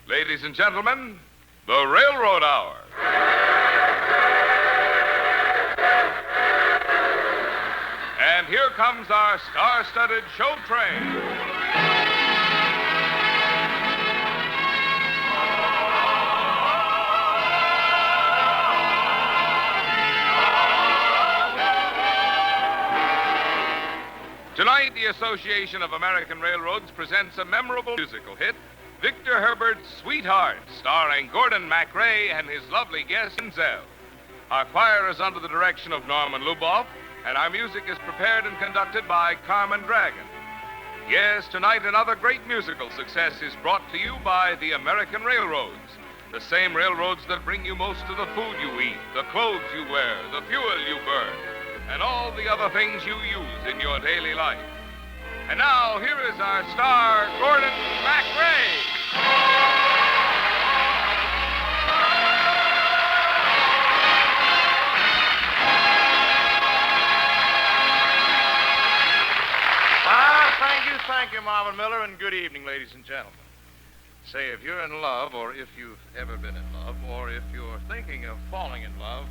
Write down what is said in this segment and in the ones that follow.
Ladies and gentlemen, the Railroad Hour. And here comes our star-studded show train. Tonight, the Association of American Railroads presents a memorable musical hit, Victor Herbert's Sweetheart, starring Gordon MacRae and his lovely guest, Denzel. Our choir is under the direction of Norman Luboff, and our music is prepared and conducted by Carmen Dragon. Yes, tonight another great musical success is brought to you by the American Railroads, the same railroads that bring you most of the food you eat, the clothes you wear, the fuel you burn, and all the other things you use in your daily life. And now, here is our star, Gordon MacRae. Thank you, Marvin Miller, and good evening, ladies and gentlemen. Say, if you're in love, or if you've ever been in love, or if you're thinking of falling in love,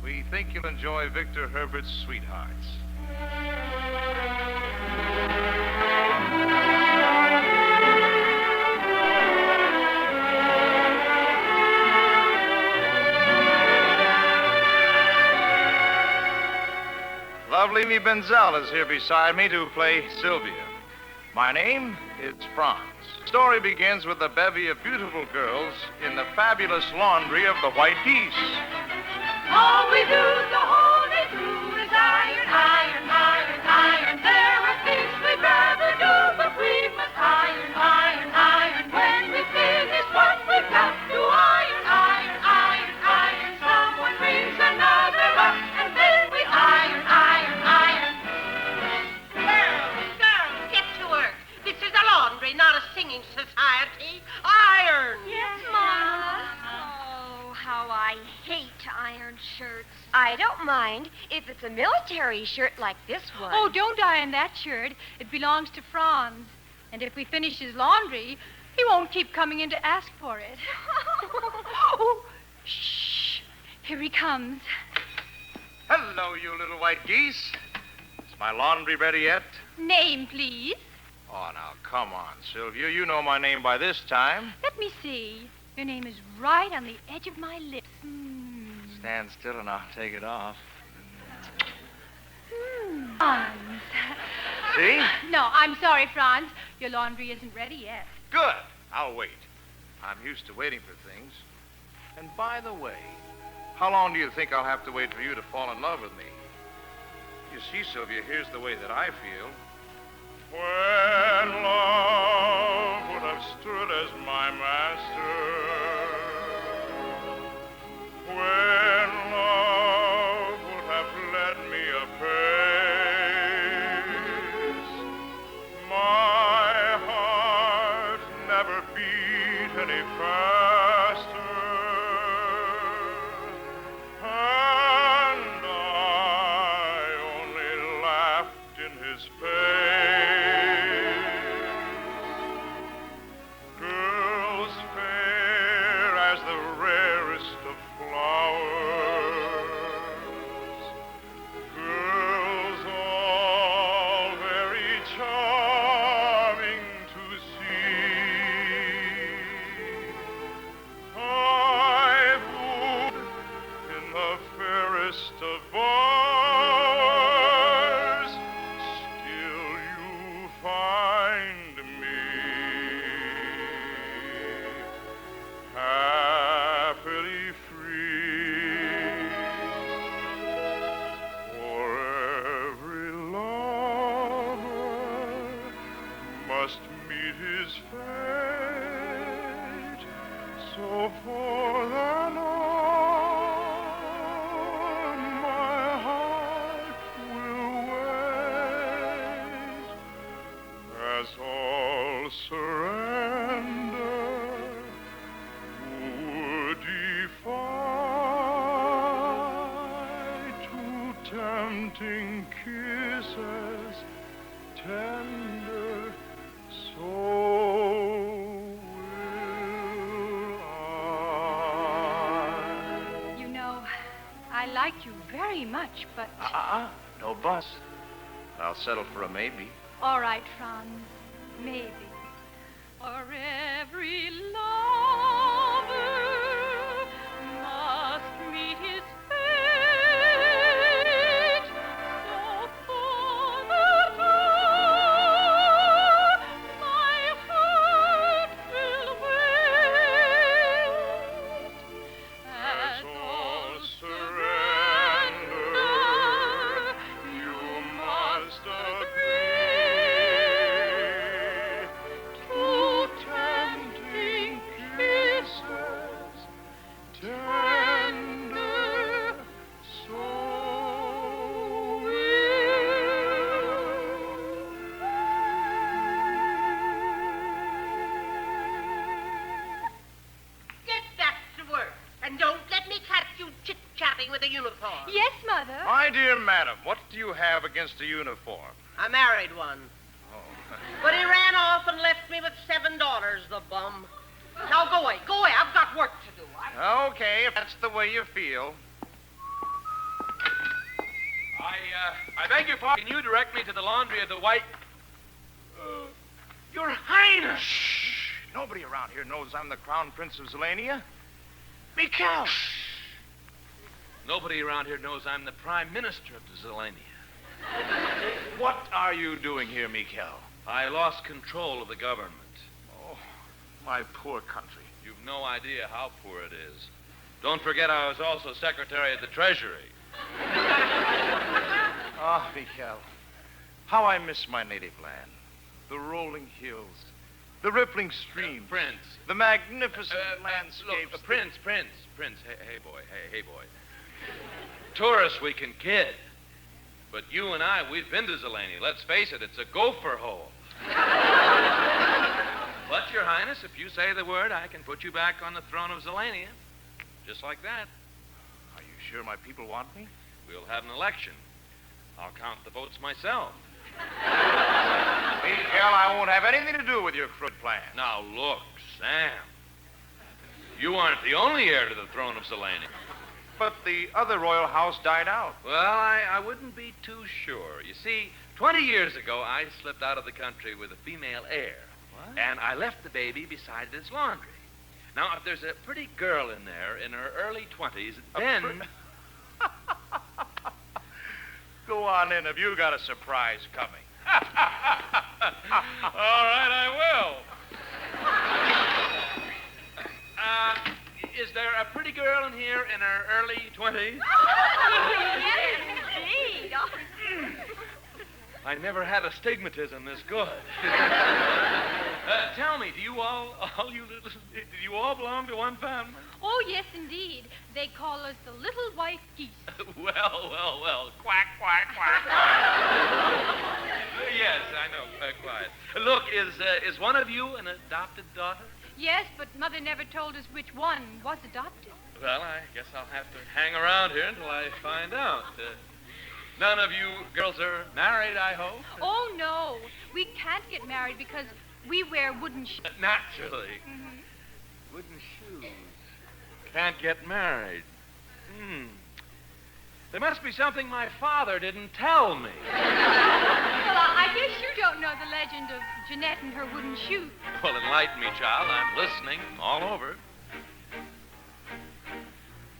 we think you'll enjoy Victor Herbert's Sweethearts. Lovely Me Benzel is here beside me to play Sylvia. My name is Franz. The story begins with a bevy of beautiful girls in the fabulous laundry of the White Geese. All we do the whole day through is iron, iron, iron, iron. There are things we'd rather do, but we must iron, iron, iron. When we finish what we've got to iron, iron, iron, iron. Someone brings another up, and then we iron, iron, iron. Girls, get to work. This is a laundry, not a singing society. Iron! Yes, Mama. Oh, how I hate iron shirts. I don't mind if it's a military shirt like this one. Oh, don't iron that shirt. It belongs to Franz. And if we finish his laundry, he won't keep coming in to ask for it. Oh, shh. Here he comes. Hello, you little white geese. Is my laundry ready yet? Name, please. Oh, now, come on, Sylvia. You know my name by this time. Let me see. Your name is right on the edge of my lips. Stand still and I'll take it off. Franz. See? No, I'm sorry, Franz. Your laundry isn't ready yet. Good. I'll wait. I'm used to waiting for things. And by the way, how long do you think I'll have to wait for you to fall in love with me? You see, Sylvia, here's the way that I feel. When love would have stood as my master, when love would have led me apace, my heart never beat any faster, and I only laughed in his face. Girls fair as the rarest of flowers, girls all very charming to see. I would in the fairest of bowers, still you find me happily free. For every lover must meet his fate, so for the Lord my heart will wait, as all surrender would defy to tempting kisses tender, so will I like you very much, but... No bus. I'll settle for a maybe. All right, Franz. Maybe. For every lover must meet his fate. So for the time, my heart will wait. As all surrender, you must agree to tempting kisses, tender, so Get back to work. And don't let me catch you chit-chatting with a uniform. Yes, Mother. My dear madam, what do you have against a uniform? I married one. Oh. But he ran off and left me with $7, the bum. Now go away. Go away. I've got work to do. Okay, if that's the way you feel. I beg your pardon. Can you direct me to the laundry of the White... Your Highness! Shh! Nobody around here knows I'm the Crown Prince of Zelania. Mikado! Nobody around here knows I'm the Prime Minister of Zelania. What are you doing here, Mikado? I lost control of the government. Oh, my poor country. You've no idea how poor it is. Don't forget I was also Secretary of the Treasury. Ah, Mikado, how I miss my native land. The rolling hills, the rippling streams, Prince. the magnificent landscapes. Look, Prince. Hey, boy. Tourists we can kid. But you and I, we've been to Zelania. Let's face it, it's a gopher hole. But, Your Highness, if you say the word, I can put you back on the throne of Zelania. Just like that. Are you sure my people want me? We'll have an election. I'll count the votes myself. Mikado, I won't have anything to do with your crooked plan. Now, look, Sam. You aren't the only heir to the throne of Zelania. But the other royal house died out. Well, I wouldn't be too sure. You see, 20 years ago, I slipped out of the country with a female heir. What? And I left the baby beside its laundry. Now, if there's a pretty girl in there in her early 20s, then... Go on in. Have you got a surprise coming? All right, I will. Is there a pretty girl in here in her early 20s? Yes, indeed. I never had astigmatism this good. Tell me, do you all belong to one family? Oh, yes, indeed. They call us the little white geese. Well. Quack, quack, quack. Yes, I know. Quiet. Look, is one of you an adopted daughter? Yes, but Mother never told us which one was adopted. Well, I guess I'll have to hang around here until I find out. None of you girls are married, I hope? Oh, no. We can't get married because we wear wooden shoes. Naturally. Mm-hmm. Wooden shoes. Can't get married. There must be something my father didn't tell me. Well, I guess you don't know the legend of Jeanette and her wooden shoes. Well, enlighten me, child. I'm listening all over.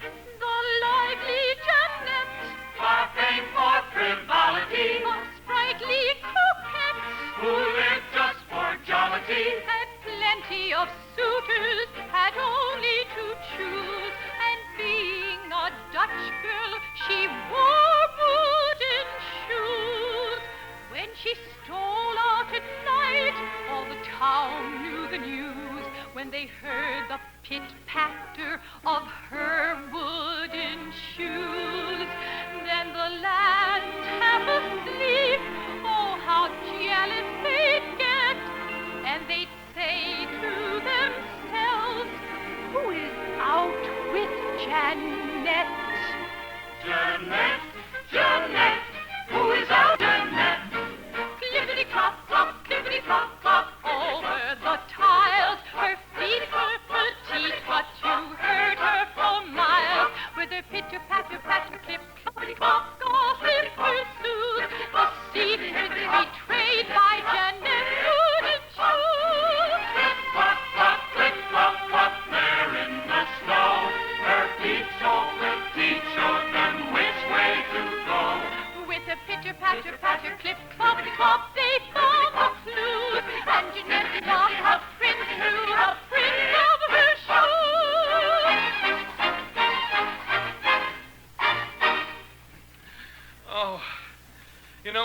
The lively Jeanette, Far famed for frivolity, a sprightly coquette, who lived just for jollity, had plenty of suitors, had only to choose, and being a Dutch girl, she wore wooden shoes. When she stole out at night, all the town knew the news. When they heard the pit-patter of her wooden shoes, then the lads half asleep, oh, how jealous they'd get, and they'd say to themselves, who is out with Jeanette? Jeanette, who is out Jeanette? Clippity-clop, clop, clippity-clop, over the tiles. Her feet were petite, but you heard her for miles, with her pitter-patter, patter,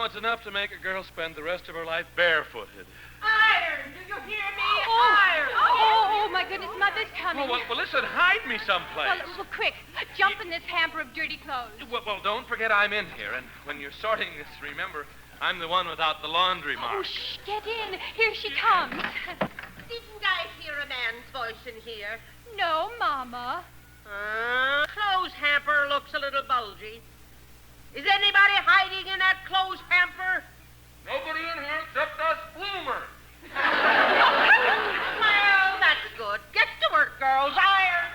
it's enough to make a girl spend the rest of her life barefooted. Iron! Do you hear me? Oh, Iron! oh, my goodness, Mother's coming. Well, listen, hide me someplace. Well, quick, jump in this hamper of dirty clothes. Well, don't forget I'm in here, and when you're sorting this, remember, I'm the one without the laundry Oh, mark. shh, get in. Here she comes. Didn't I hear a man's voice in here? No, Mama. Clothes hamper looks a little bulgy. Is anybody hiding in that clothes hamper? Nobody in here except us Bloomer. Well, that's good. Get to work, girls. Iron!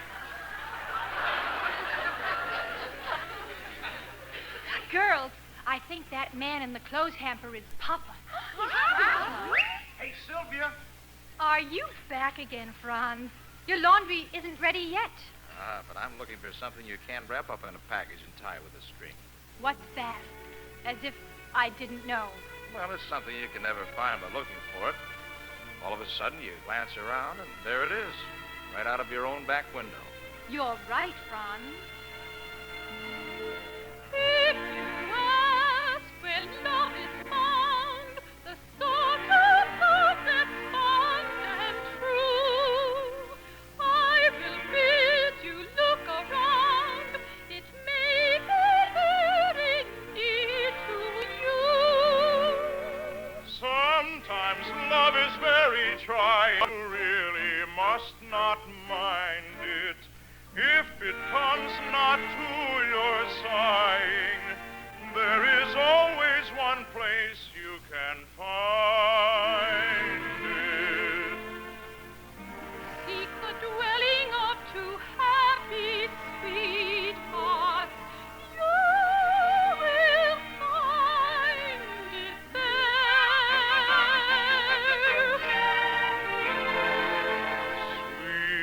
Girls, I think that man in the clothes hamper is Papa. Hey, Sylvia. Are you back again, Franz? Your laundry isn't ready yet. But I'm looking for something you can't wrap up in a package and tie with a string. What's that? As if I didn't know. Well, it's something you can never find by looking for it. All of a sudden, you glance around, and there it is, right out of your own back window. You're right, Franz. If you ask where love is found, the sort of love that's fond and true, I will bid you look around. It may be very near to you. Sometimes love is very trying. You really must not mind it. If it comes not to your sighing, there is always one place you can find it. Seek the dwelling of two happy sweethearts. You will find it there.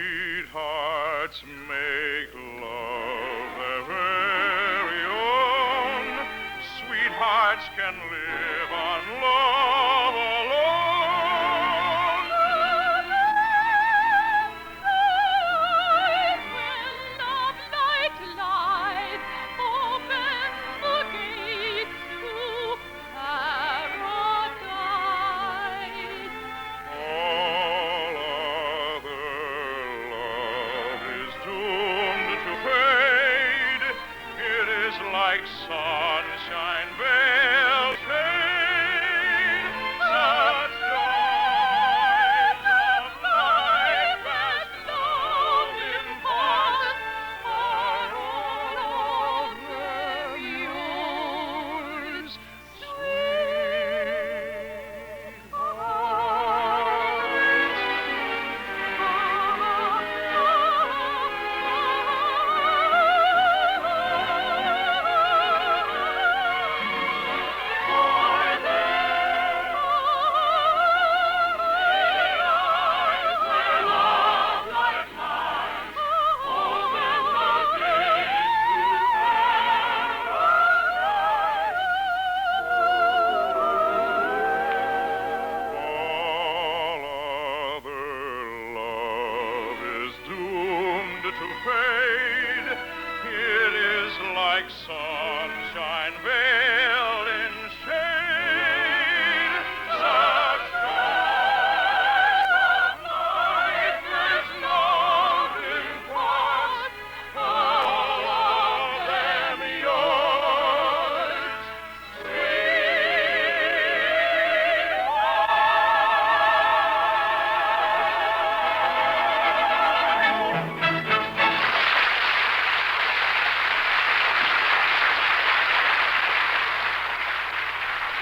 Sweethearts make love their very own. Sweethearts can live on love alone. When love light lies, opens the gates to paradise. All other love is doomed to fade. It is like sunshine veiled shade. Such joys of life as love imparts are all over yours, All other love is doomed to fade. It is like sunshine veiled in shade. Such joys of life as love imparts, all of them yours,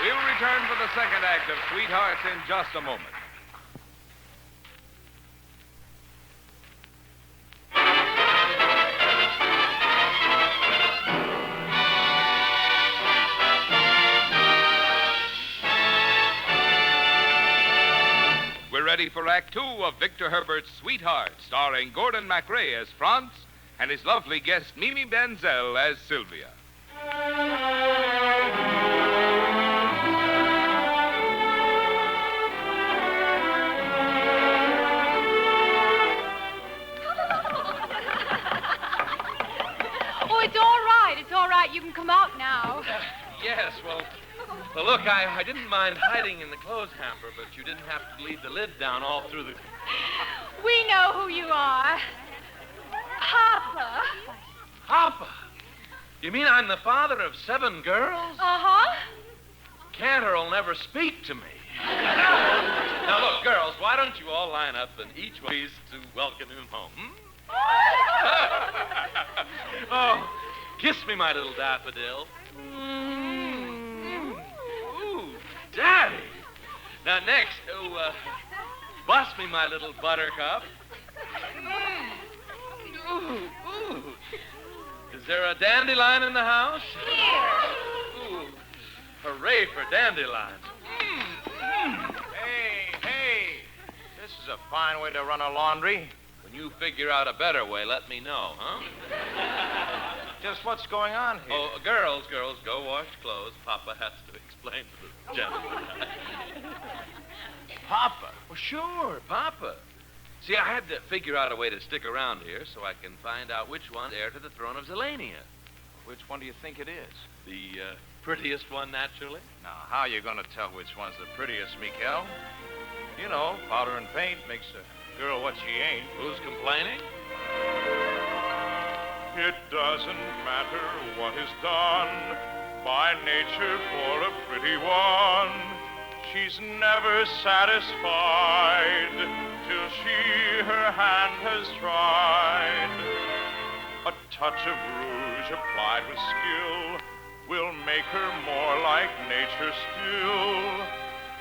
We'll return for the second act of Sweethearts in just a moment. We're ready for Act Two of Victor Herbert's Sweetheart, starring Gordon MacRae as Franz and his lovely guest Mimi Benzel as Sylvia. Oh, it's all right. It's all right. You can come out now. Yes, well, Well, look, I didn't mind hiding in the clothes hamper, but you didn't have to leave the lid down all through the... We know who you are. Papa. Papa? You mean I'm the father of 7 girls? Uh-huh. Cantor'll never speak to me. Now, look, girls, why don't you all line up and each ways to welcome him home? Oh, kiss me, my little daffodil. Ooh, Daddy. Now, next, bust me, my little buttercup. Ooh. Is there a dandelion in the house? Here. Ooh, hooray for dandelions. Hey. This is a fine way to run a laundry. When you figure out a better way, let me know, huh? Just what's going on here? Oh, girls, go wash clothes. Papa has to explain to the gentleman. Papa. Well, sure, Papa. See, I had to figure out a way to stick around here so I can find out which one's heir to the throne of Zelania. Which one do you think it is? The prettiest one, naturally. Now, how are you going to tell which one's the prettiest, Mikado? You know, powder and paint makes a girl what she ain't. Who's complaining? It doesn't matter what is done by nature for a pretty one. She's never satisfied till she her hand has tried. A touch of rouge applied with skill will make her more like nature still.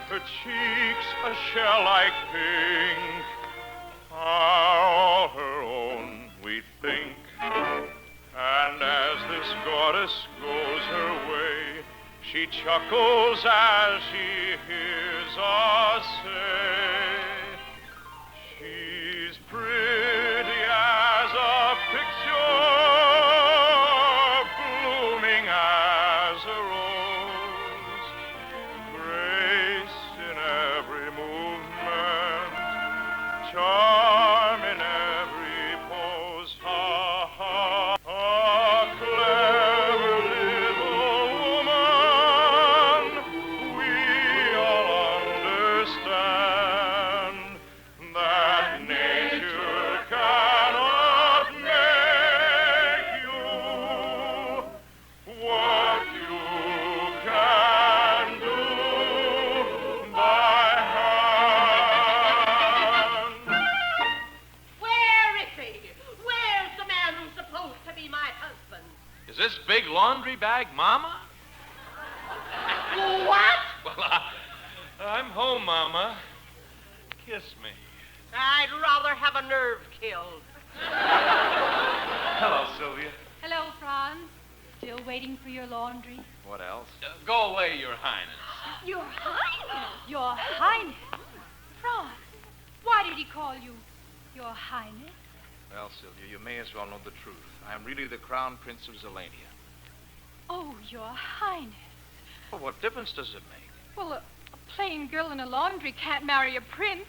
Her cheeks a shell-like pink are all her own, we think. And as this goddess goes her way, she chuckles as she hears us say, she's pretty as a picture, blooming as a rose, grace in every movement, charm in every pose, ha ha. A clever little woman, we all understand that nature cannot make you what you can do by hand. Where is he? Where's the man who's supposed to be my husband? Is this big laundry bag Mama? What? Well, I'm home, Mama. Kiss me. I'd rather have a nerve killed. Hello, Sylvia. Hello, Franz. Still waiting for your laundry? What else? Go away, Your Highness. Your Highness. Your Highness. Franz, why did he call you Your Highness? Well, Sylvia, you may as well know the truth. I am really the Crown Prince of Zelania. Oh, Your Highness. Well, what difference does it make? Well, a plain girl in a laundry can't marry a prince.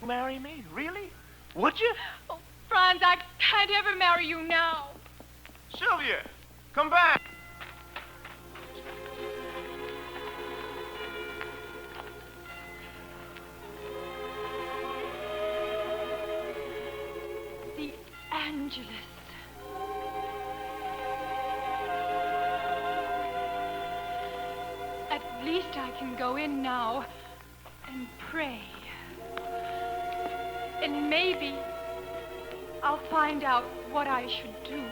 Marry me? Really? Would you? Oh, Franz, I can't ever marry you now. Sylvia, come back. The Angelus. At least I can go in now and pray. And maybe I'll find out what I should do.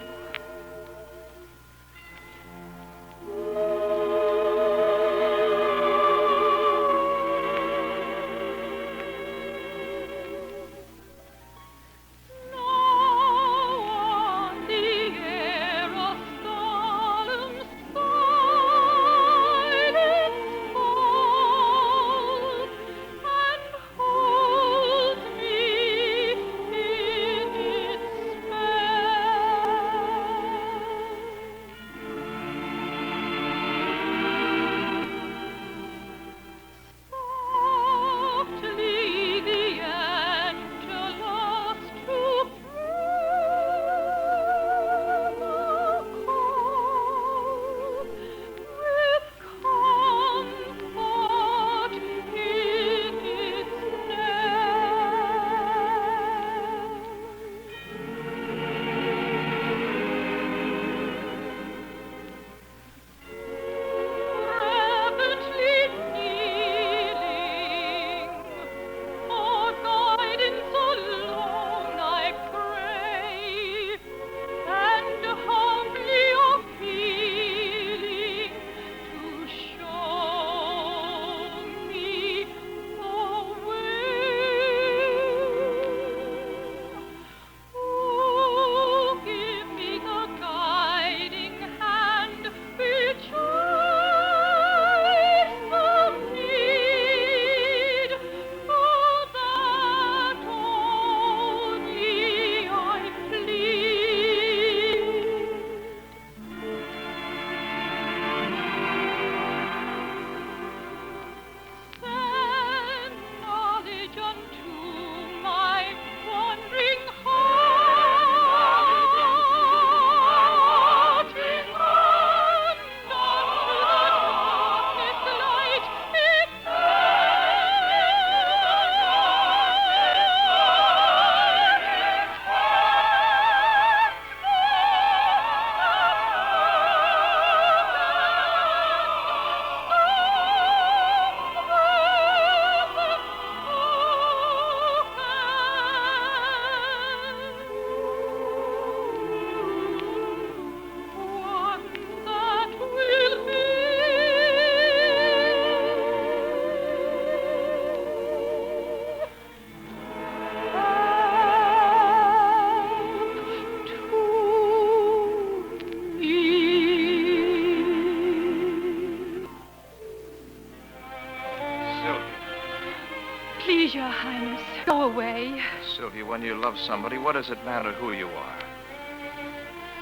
Sylvia, when you love somebody, what does it matter who you are?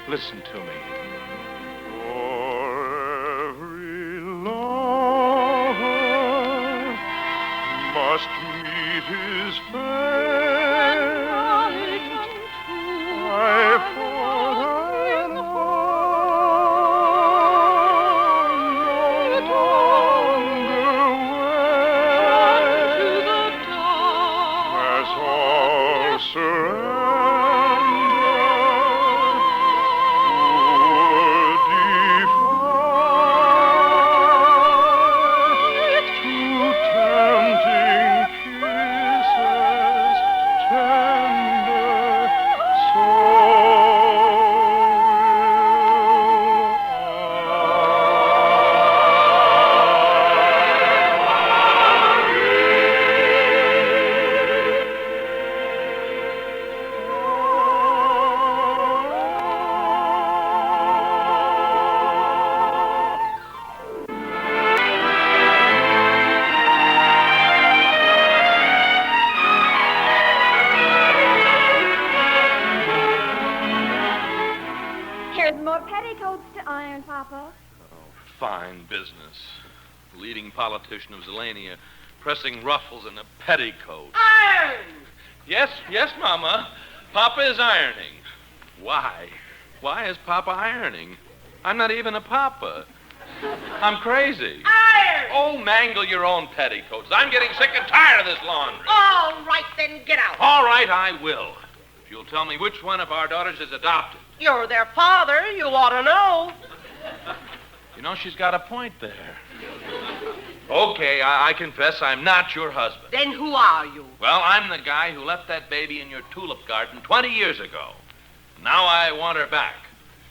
Listen to me. For every lover must meet his fate. I for an hour no longer wait. As all surrender, Fine business. Leading politician of Zelania, pressing ruffles in a petticoat. Iron! Yes, Mama. Papa is ironing. Why? Why is Papa ironing? I'm not even a papa. I'm crazy. Iron! Oh, mangle your own petticoats. I'm getting sick and tired of this laundry. All right, then get out. All right, I will. If you'll tell me which one of our daughters is adopted. You're their father. You ought to know. You know, she's got a point there. Okay, I confess I'm not your husband. Then who are you? Well, I'm the guy who left that baby in your tulip garden 20 years ago. Now I want her back.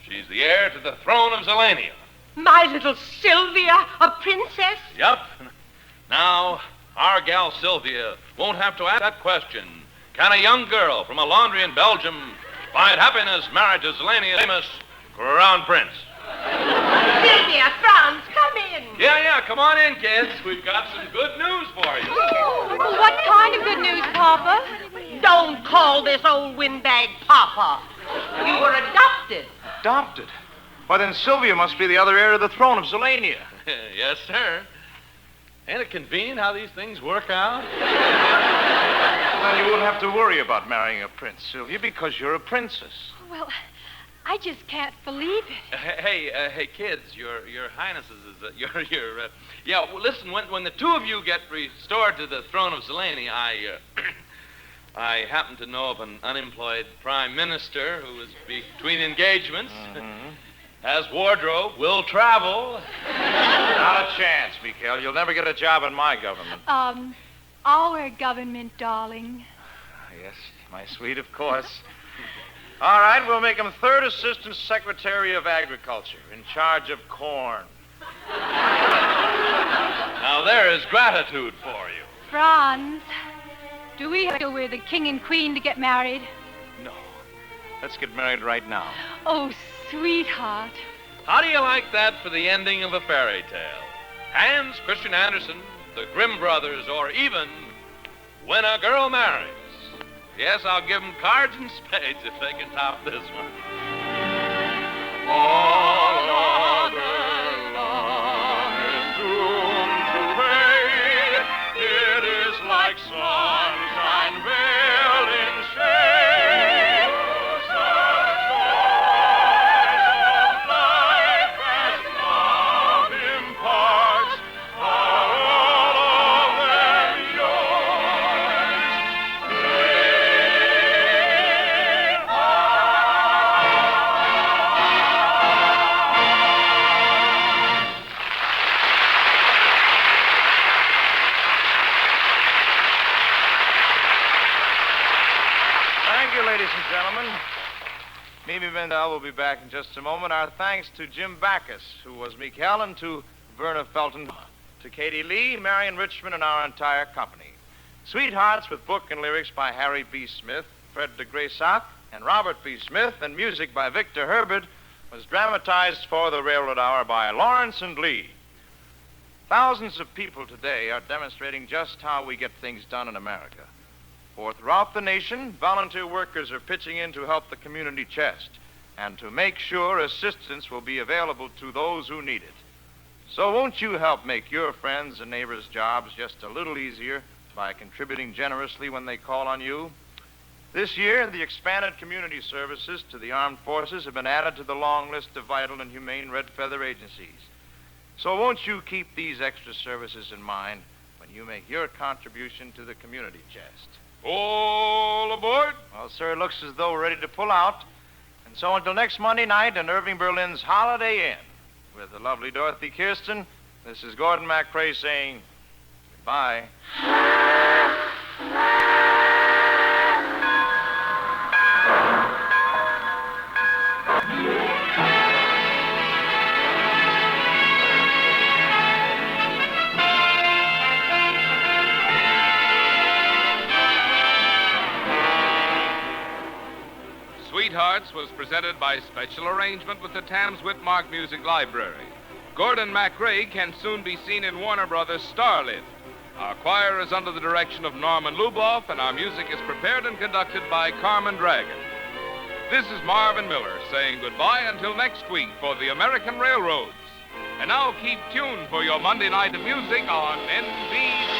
She's the heir to the throne of Zelania. My little Sylvia, a princess? Yep. Now, our gal Sylvia won't have to ask that question. Can a young girl from a laundry in Belgium find happiness married to Zelania's famous crown prince? Sylvia, Franz, come in. Yeah, come on in, kids. We've got some good news for you. What kind of good news, Papa? Don't call this old windbag Papa. You were adopted. Adopted? Why, then Sylvia must be the other heir to the throne of Zelania. Yes, sir. Ain't it convenient how these things work out? Then you won't have to worry about marrying a prince, Sylvia, because you're a princess. Well, I just can't believe it. Hey, kids, your highnesses, listen, when the two of you get restored to the throne of Zelania, I happen to know of an unemployed prime minister who is between engagements, has wardrobe, will travel. Not a chance, Mikhail. You'll never get a job in my government. Our government, darling. Yes, my sweet, of course. All right, we'll make him third assistant secretary of agriculture, in charge of corn. Now there is gratitude for you. Franz, do we have to we're the king and queen to get married? No. Let's get married right now. Oh, sweetheart. How do you like that for the ending of a fairy tale? Hans Christian Andersen, the Grimm Brothers, or even When a Girl Marries. Yes, I'll give them cards and spades if they can top this one. All other love is doomed to fade. It is like sunshine veiled in shade. Such joys of life as love imparts are all of them yours. Thank you, ladies and gentlemen. Mimi Mendel will be back in just a moment. Our thanks to Jim Backus, who was Mikhail, and to Verna Felton, to Katie Lee, Marion Richmond, and our entire company. Sweethearts, with book and lyrics by Harry B. Smith, Fred de Greysac, and Robert B. Smith, and music by Victor Herbert, was dramatized for the Railroad Hour by Lawrence and Lee. Thousands of people today are demonstrating just how we get things done in America. For throughout the nation, volunteer workers are pitching in to help the community chest and to make sure assistance will be available to those who need it. So won't you help make your friends and neighbors' jobs just a little easier by contributing generously when they call on you? This year, the expanded community services to the armed forces have been added to the long list of vital and humane Red Feather agencies. So won't you keep these extra services in mind when you make your contribution to the community chest? All aboard? Well, sir, it looks as though we're ready to pull out. And so until next Monday night in Irving Berlin's Holiday Inn with the lovely Dorothy Kirsten, this is Gordon MacRae saying goodbye. Sweethearts was presented by special arrangement with the Tams Whitmark Music Library. Gordon MacRae can soon be seen in Warner Brothers' Starlit. Our choir is under the direction of Norman Luboff, and our music is prepared and conducted by Carmen Dragon. This is Marvin Miller saying goodbye until next week for the American Railroads. And now keep tuned for your Monday night of music on NBC.